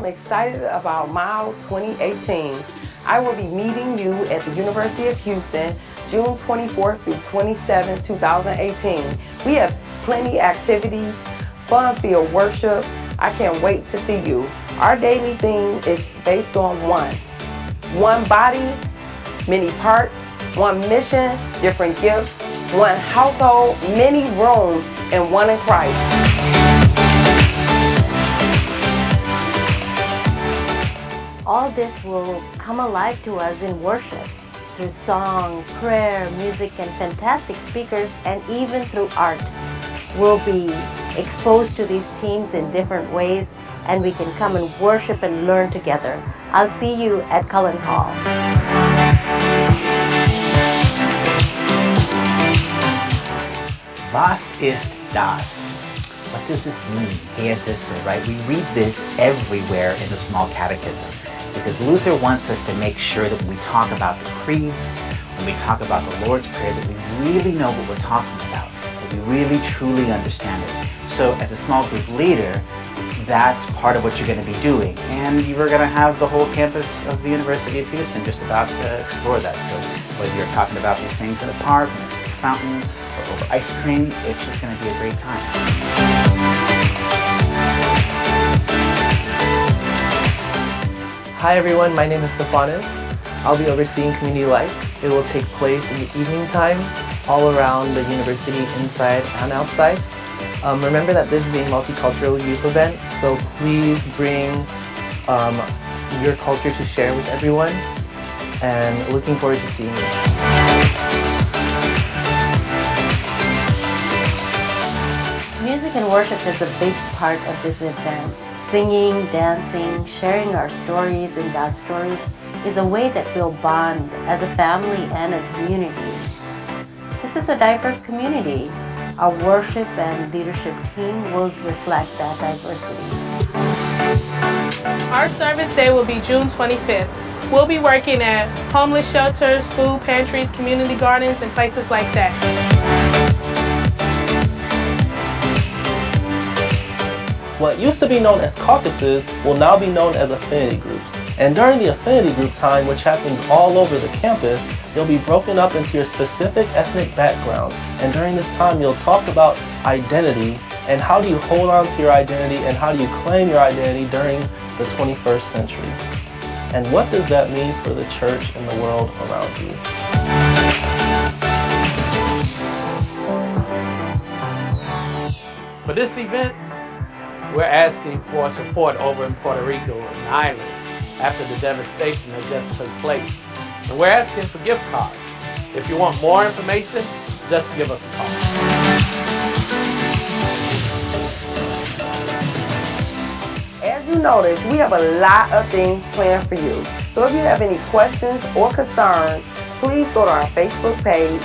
excited about Mile 2018. I will be meeting you at the University of Houston, June 24th through 27th, 2018. We have plenty activities, fun-filled worship. I can't wait to see you. Our daily theme is based on one body, many parts, one mission, different gifts, one household, many rooms, and one in Christ. All this will come alive to us in worship through song, prayer, music, and fantastic speakers, and even through art. We'll be exposed to these themes in different ways, and we can come and worship and learn together. I'll see you at Cullen Hall. Was ist das? What does this mean? Here's this, right? We read this everywhere in the Small Catechism because Luther wants us to make sure that when we talk about the creeds, when we talk about the Lord's Prayer, that we really know what we're talking about, that we really truly understand it. So as a small group leader, that's part of what you're going to be doing. And you're going to have the whole campus of the University of Houston just about to explore that. So whether you're talking about these things in a park, in a fountain, or over ice cream, it's just going to be a great time. Hi everyone, my name is Stefanis. I'll be overseeing community life. It will take place in the evening time, all around the university, inside and outside. Remember that this is a multicultural youth event, so please bring your culture to share with everyone, and looking forward to seeing you. Music and worship is a big part of this event. Singing, dancing, sharing our stories and God's stories is a way that we'll bond as a family and a community. This is a diverse community. Our worship and leadership team will reflect that diversity. Our service day will be June 25th. We'll be working at homeless shelters, food pantries, community gardens, and places like that. What used to be known as caucuses will now be known as affinity groups. And during the affinity group time, which happens all over the campus, you'll be broken up into your specific ethnic background. And during this time, you'll talk about identity and how do you hold on to your identity and how do you claim your identity during the 21st century. And what does that mean for the church and the world around you? For this event, we're asking for support over in Puerto Rico and the islands after the devastation that just took place. And we're asking for gift cards. If you want more information, just give us a call. As you notice, we have a lot of things planned for you. So if you have any questions or concerns, please go to our Facebook page,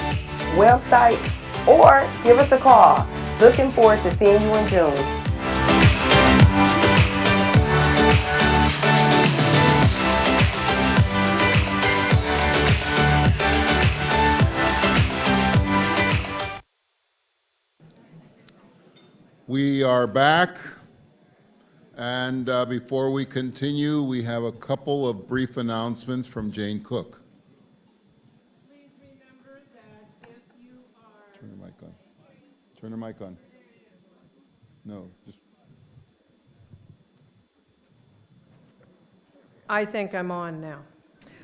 website, or give us a call. Looking forward to seeing you in June. We are back, and before we continue, we have a couple of brief announcements from Jane Cook. Please remember that if you are... Turn the mic on. Turn the mic on. No, just... I think I'm on now.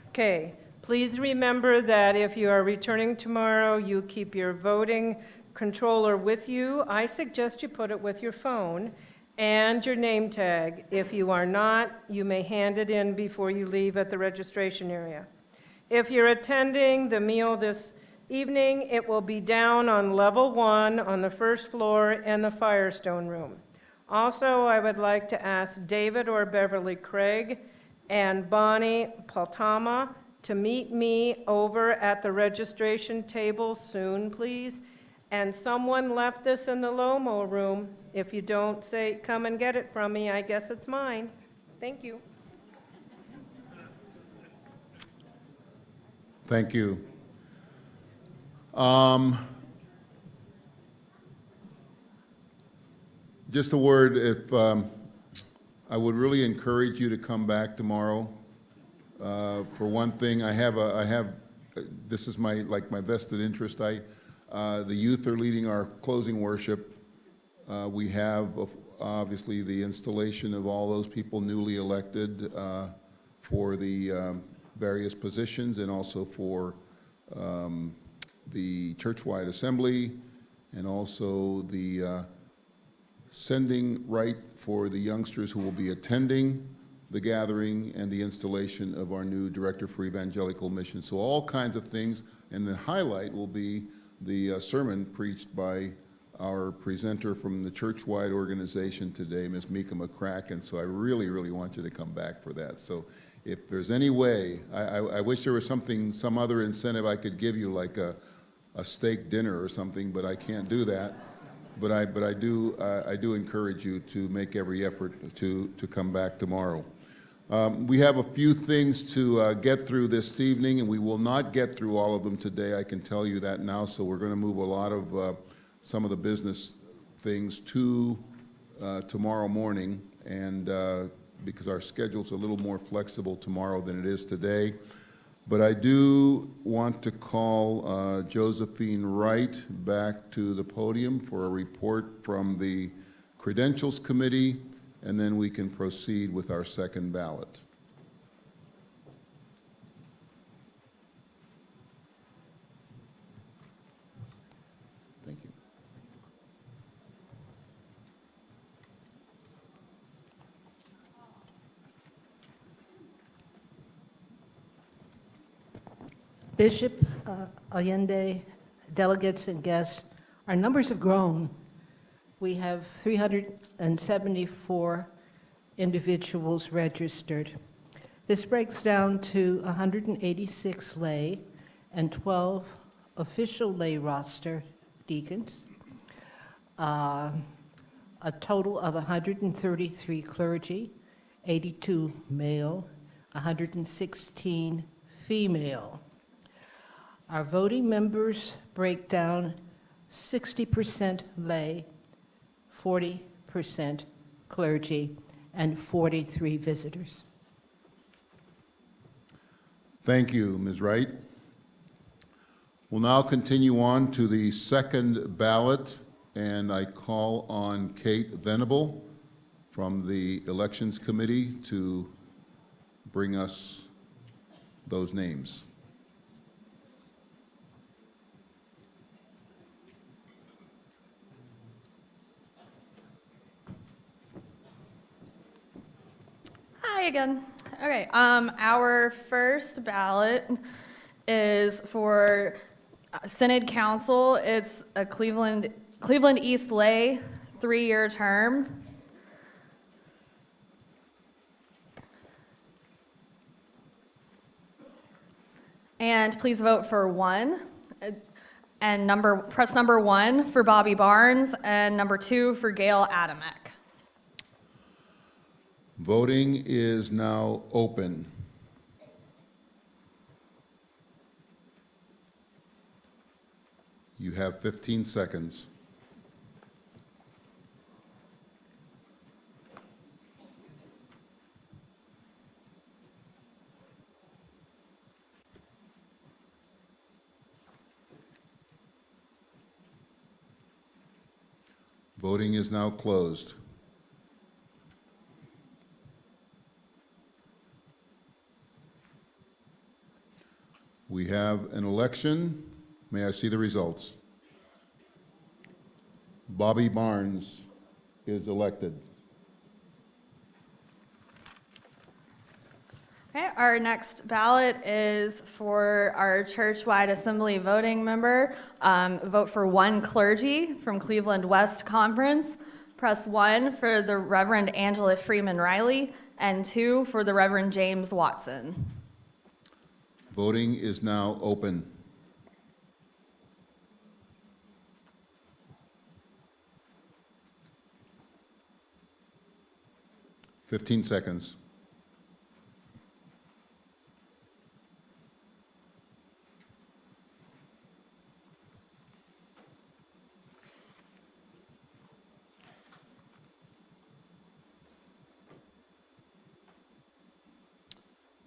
Okay, please remember that if you are returning tomorrow, you keep your voting controller with you. I suggest you put it with your phone and your name tag. If you are not, you may hand it in before you leave at the registration area. If you're attending the meal this evening, it will be down on level 1 on the first floor in the Firestone room. Also, I would like to ask David or Beverly Craig and Bonnie Paltama to meet me over at the registration table soon, please. And someone left this in the Lomo room. If you don't say, come and get it from me, I guess it's mine. Thank you. Thank you. Just a word, if I would really encourage you to come back tomorrow. For one thing, this is my vested interest. The youth are leading our closing worship. We have obviously the installation of all those people newly elected for the various positions, and also for the churchwide assembly, and also the sending right for the youngsters who will be attending the gathering, and the installation of our new director for evangelical mission. So all kinds of things, and the highlight will be the sermon preached by our presenter from the churchwide organization today, Ms. Mika McCracken. And so I really, really want you to come back for that. So if there's any way, I wish there was some other incentive I could give you, like a steak dinner or something, but I can't do that. But I do encourage you to make every effort to come back tomorrow. We have a few things to get through this evening, and we will not get through all of them today, I can tell you that now. So we're going to move a lot of some of the business things to tomorrow morning, and because our schedule's a little more flexible tomorrow than it is today. But I do want to call Josephine Wright back to the podium for a report from the Credentials Committee, and then we can proceed with our second ballot. Thank you. Bishop Allende, delegates and guests, our numbers have grown. We have 374 individuals registered. This breaks down to 186 lay and 12 official lay roster deacons, a total of 133 clergy, 82 male, 116 female. Our voting members break down 60% lay, 40% clergy, and 43 visitors. Thank you, Ms. Wright. We'll now continue on to the second ballot, and I call on Kate Venable from the Elections Committee to bring us those names. Hi again. Okay, our first ballot is for Synod Council. It's a Cleveland East lay, 3-year term. And please vote for 1. And press number 1 for Bobby Barnes, and number 2 for Gail Adamek. Voting is now open. You have 15 seconds. Voting is now closed. We have an election. May I see the results? Bobby Barnes is elected. Okay, our next ballot is for our church-wide assembly voting member. Vote for 1 clergy from Cleveland West Conference. Press 1 for the Reverend Angela Freeman Riley, and 2 for the Reverend James Watson. Voting is now open. Fifteen seconds.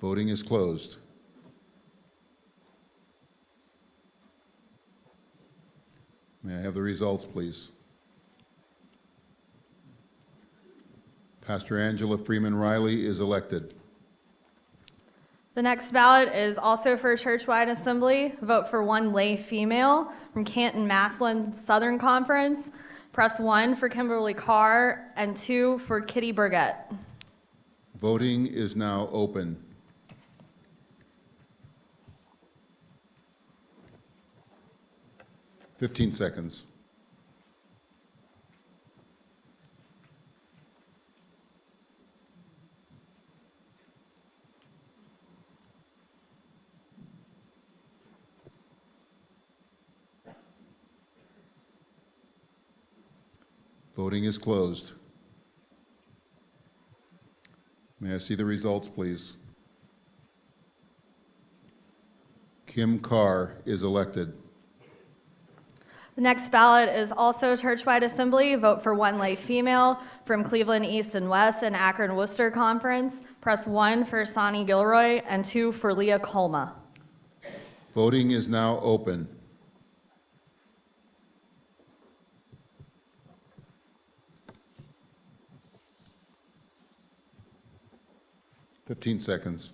Voting is closed. May I have the results, please? Pastor Angela Freeman Riley is elected. The next ballot is also for churchwide assembly. Vote for 1 lay female from Canton Massillon Southern Conference. Press 1 for Kimberly Carr and 2 for Kitty Burgett. Voting is now open. Fifteen seconds. Voting is closed. May I see the results, please? Kim Carr is elected. The next ballot is also churchwide assembly. Vote for 1 lay female from Cleveland East and West and Akron Worcester Conference. Press 1 for Sonny Gilroy and 2 for Leah Colma. Voting is now open. Fifteen seconds.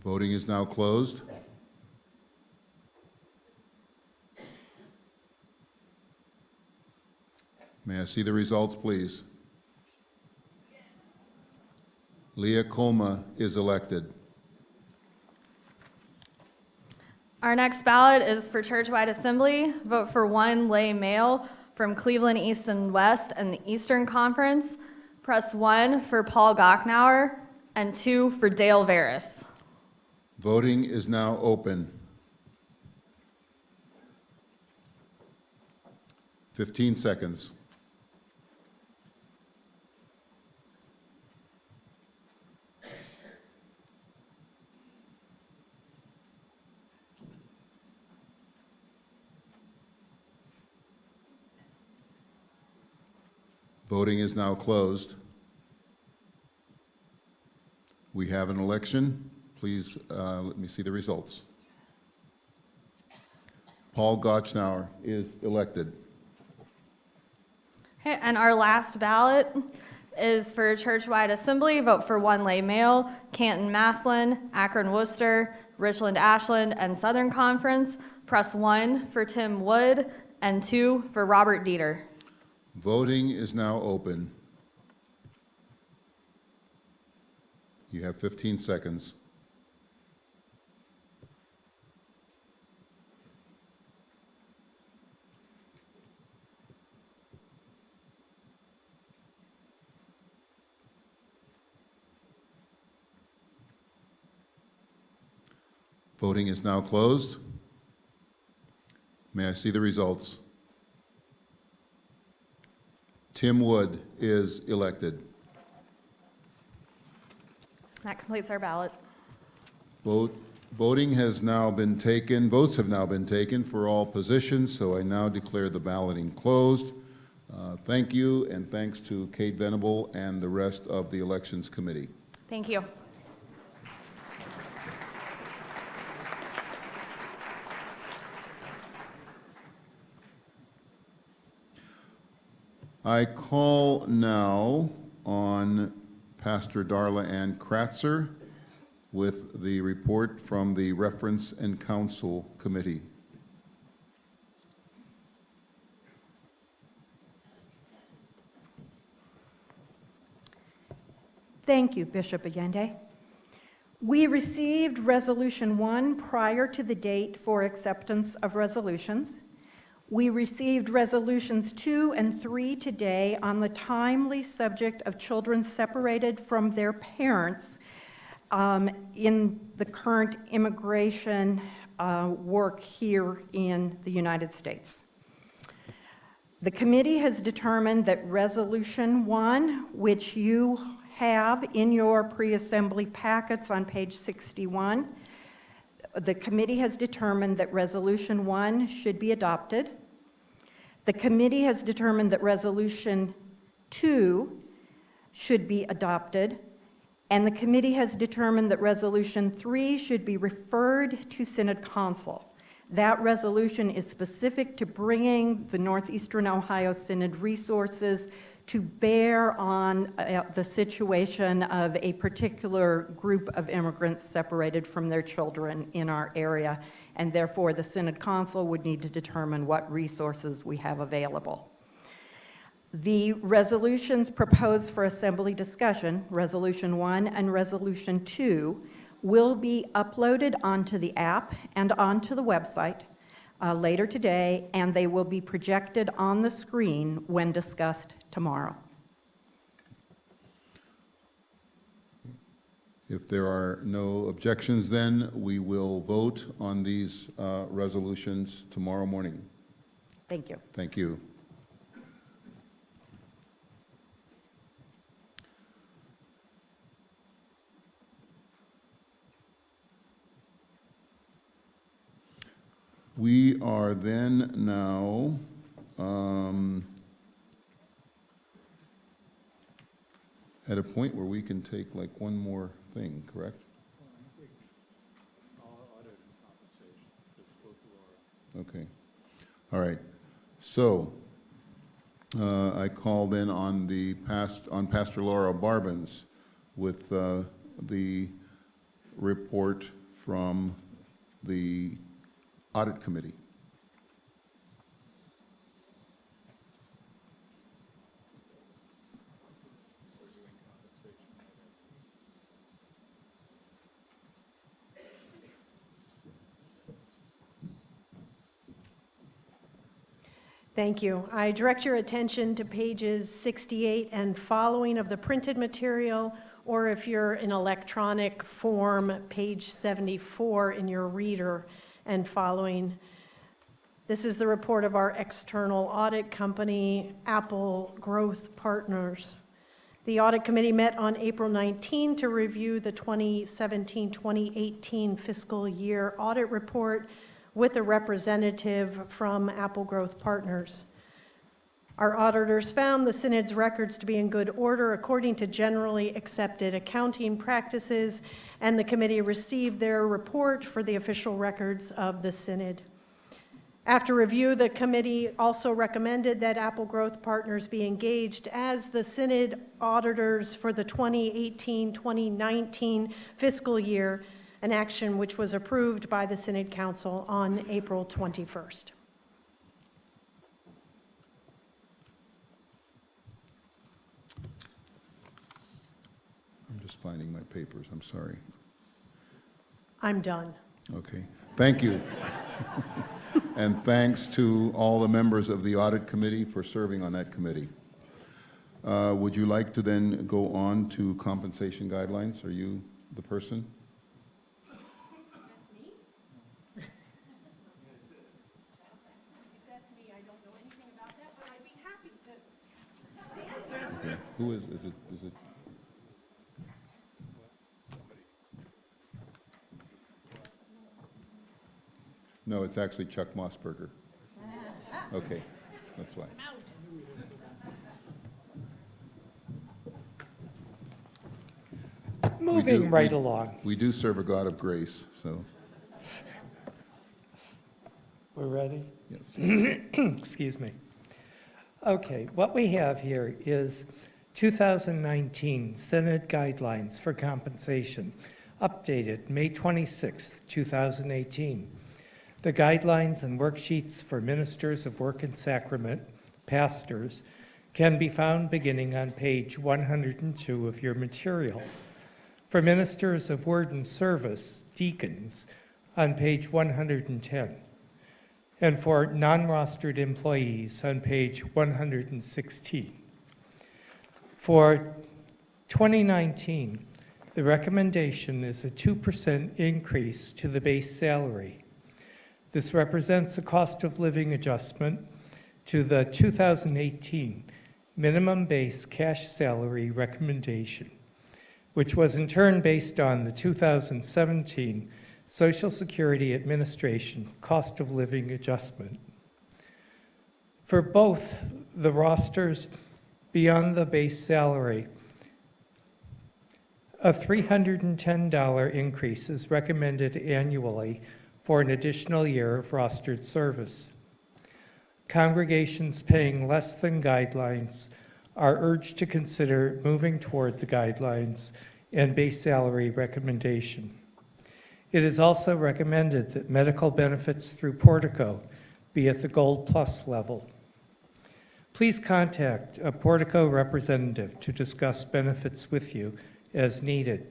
Voting is now closed. May I see the results, please? Leah Colma is elected. Our next ballot is for churchwide assembly. Vote for 1 lay male from Cleveland East and West and the Eastern Conference. Press 1 for Paul Gocknauer and 2 for Dale Veris. Voting is now open. 15 seconds. Voting is now closed. We have an election. Please let me see the results. Paul Gottschnauer is elected. Okay, and our last ballot is for churchwide assembly. Vote for 1 lay male, Canton Massillon, Akron Worcester, Richland Ashland, and Southern Conference. Press 1 for Tim Wood and 2 for Robert Dieter. Voting is now open. You have 15 seconds. Voting is now closed. May I see the results? Tim Wood is elected. That completes our ballot. Voting has now been taken, votes have now been taken for all positions, so I now declare the balloting closed. Thank you, and thanks to Kate Venable and the rest of the Elections Committee. Thank you. I call now on Pastor Darla Ann Kratzer with the report from the Reference and Counsel Committee. Thank you, Bishop Allende. We received Resolution 1 prior to the date for acceptance of resolutions. We received Resolutions 2 and 3 today on the timely subject of children separated from their parents in the current immigration work here in the United States. The committee has determined that Resolution 1, which you have in your pre-assembly packets on page 61, the committee has determined that Resolution 1 should be adopted. The committee has determined that Resolution 2 should be adopted, and the committee has determined that Resolution 3 should be referred to Synod Council. That resolution is specific to bringing the Northeastern Ohio Synod resources to bear on the situation of a particular group of immigrants separated from their children in our area, and therefore the Synod Council would need to determine what resources we have available. The resolutions proposed for assembly discussion, Resolution 1 and Resolution 2, will be uploaded onto the app and onto the website later today, and they will be projected on the screen when discussed tomorrow. If there are no objections, then we will vote on these resolutions tomorrow morning. Thank you. Thank you. We are then now at a point where we can take like one more thing, correct? Okay. All right. So I call then on Pastor Laura Barbans with the report from the Audit Committee. Thank you. I direct your attention to pages 68 and following of the printed material, or if you're in electronic form, page 74 in your reader and following. This is the report of our external audit company, Apple Growth Partners. The audit committee met on April 19 to review the 2017-2018 fiscal year audit report with a representative from Apple Growth Partners. Our auditors found the Synod's records to be in good order according to generally accepted accounting practices, and the committee received their report for the official records of the Synod. After review, the committee also recommended that Apple Growth Partners be engaged as the Synod auditors for the 2018-2019 fiscal year, an action which was approved by the Synod Council on April 21st. I'm just finding my papers, I'm sorry. I'm done. Okay, thank you. And thanks to all the members of the Audit Committee for serving on that committee. Would you like to then go on to compensation guidelines? Are you the person? That's me? If that's me, I don't know anything about that, but I'd be happy to stand. Okay. Who is it? No, it's actually Chuck Mossberger. Okay, that's why. Moving right along. We do serve a God of grace, so. We're ready? Yes. Excuse me. Okay, what we have here is 2019 Synod Guidelines for Compensation, updated May 26, 2018. The guidelines and worksheets for ministers of work and sacrament, pastors, can be found beginning on page 102 of your material. For ministers of word and service, deacons, on page 110. And for non-rostered employees on page 116. For 2019, the recommendation is a 2% increase to the base salary. This represents a cost of living adjustment to the 2018 minimum base cash salary recommendation which was in turn based on the 2017 Social Security Administration cost of living adjustment. For both the rosters beyond the base salary, a $310 increase is recommended annually for an additional year of rostered service. Congregations paying less than guidelines are urged to consider moving toward the guidelines and base salary recommendation. It is also recommended that medical benefits through Portico be at the Gold Plus level. Please contact a Portico representative to discuss benefits with you as needed.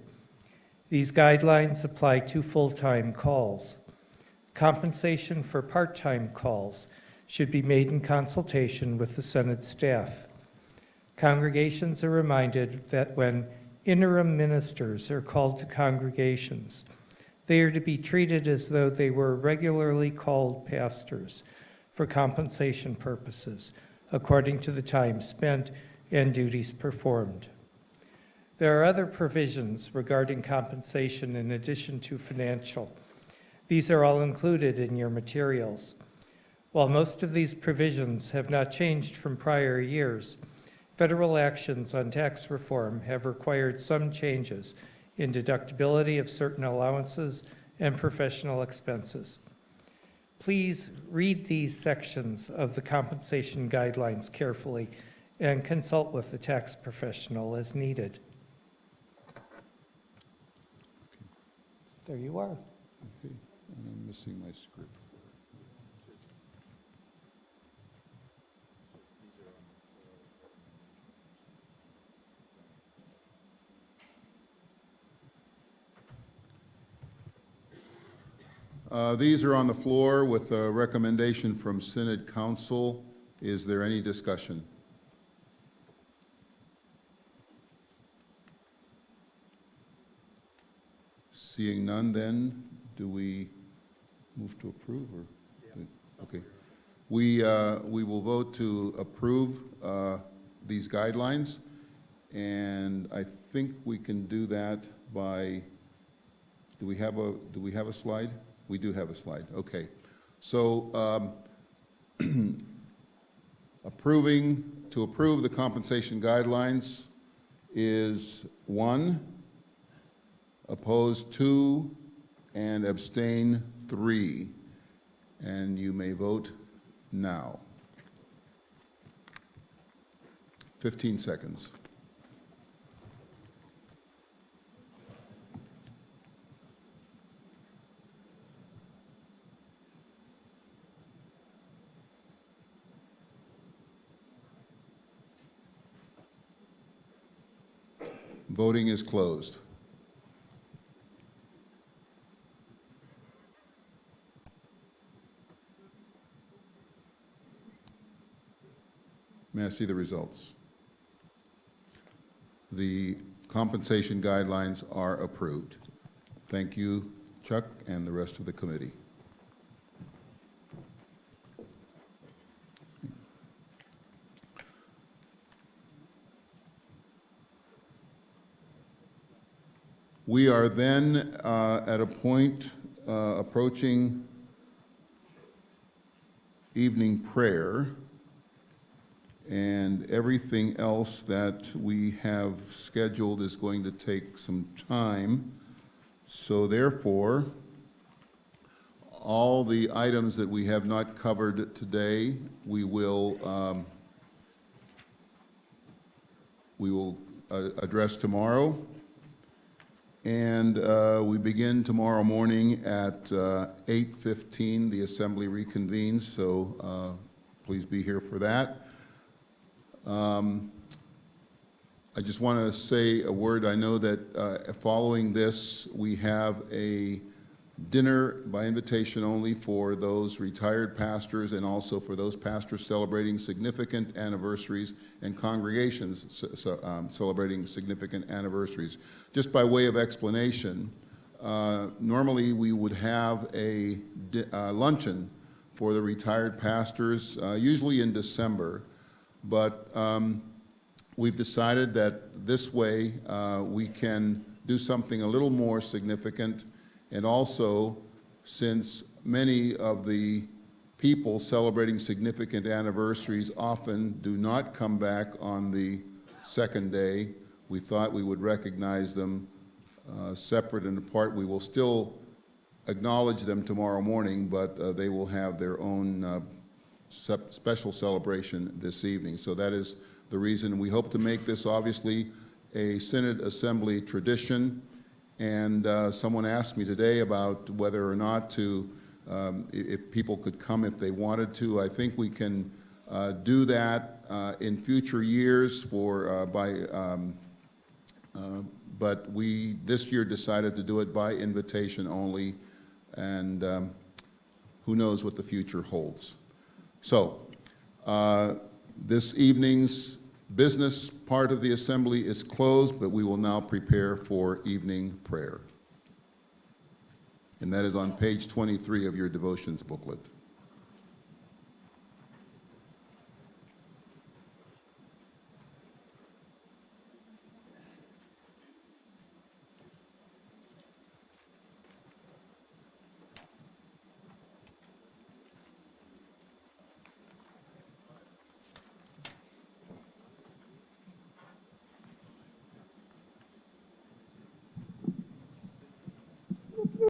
These guidelines apply to full-time calls. Compensation for part-time calls should be made in consultation with the Synod staff. Congregations are reminded that when interim ministers are called to congregations, they are to be treated as though they were regularly called pastors for compensation purposes, according to the time spent and duties performed. There are other provisions regarding compensation in addition to financial. These are all included in your materials. While most of these provisions have not changed from prior years, federal actions on tax reform have required some changes in deductibility of certain allowances and professional expenses. Please read these sections of the compensation guidelines carefully and consult with the tax professional as needed. There you are. Okay, I'm missing my script. These are on the floor with a recommendation from Synod Council. Is there any discussion? Seeing none, then, do we move to approve, or? Yeah. Okay. We will vote to approve these guidelines, and I think we can do that by, do we have a slide? We do have a slide, okay. So to approve the compensation guidelines is 1, opposed 2, and abstain 3. And you may vote now. 15 seconds. Voting is closed. May I see the results? The compensation guidelines are approved. Thank you, Chuck, and the rest of the committee. We are then at a point approaching evening prayer, and everything else that we have scheduled is going to take some time. So therefore, all the items that we have not covered today, we will address tomorrow. And we begin tomorrow morning at 8:15. The assembly reconvenes, so please be here for that. I just want to say a word. I know that following this, we have a dinner by invitation only for those retired pastors and also for those pastors celebrating significant anniversaries and congregations celebrating significant anniversaries. Just by way of explanation, normally we would have a luncheon for the retired pastors, usually in December, but we've decided that this way we can do something a little more significant, and also, since many of the people celebrating significant anniversaries often do not come back on the second day, we thought we would recognize them separate and apart. We will still acknowledge them tomorrow morning, but they will have their own special celebration this evening. So that is the reason. We hope to make this obviously a Synod Assembly tradition. And someone asked me today about whether or not to, if people could come if they wanted to. I think we can do that in future years but we this year decided to do it by invitation only, and who knows what the future holds. So this evening's business part of the assembly is closed, but we will now prepare for evening prayer. And that is on page 23 of your devotions booklet.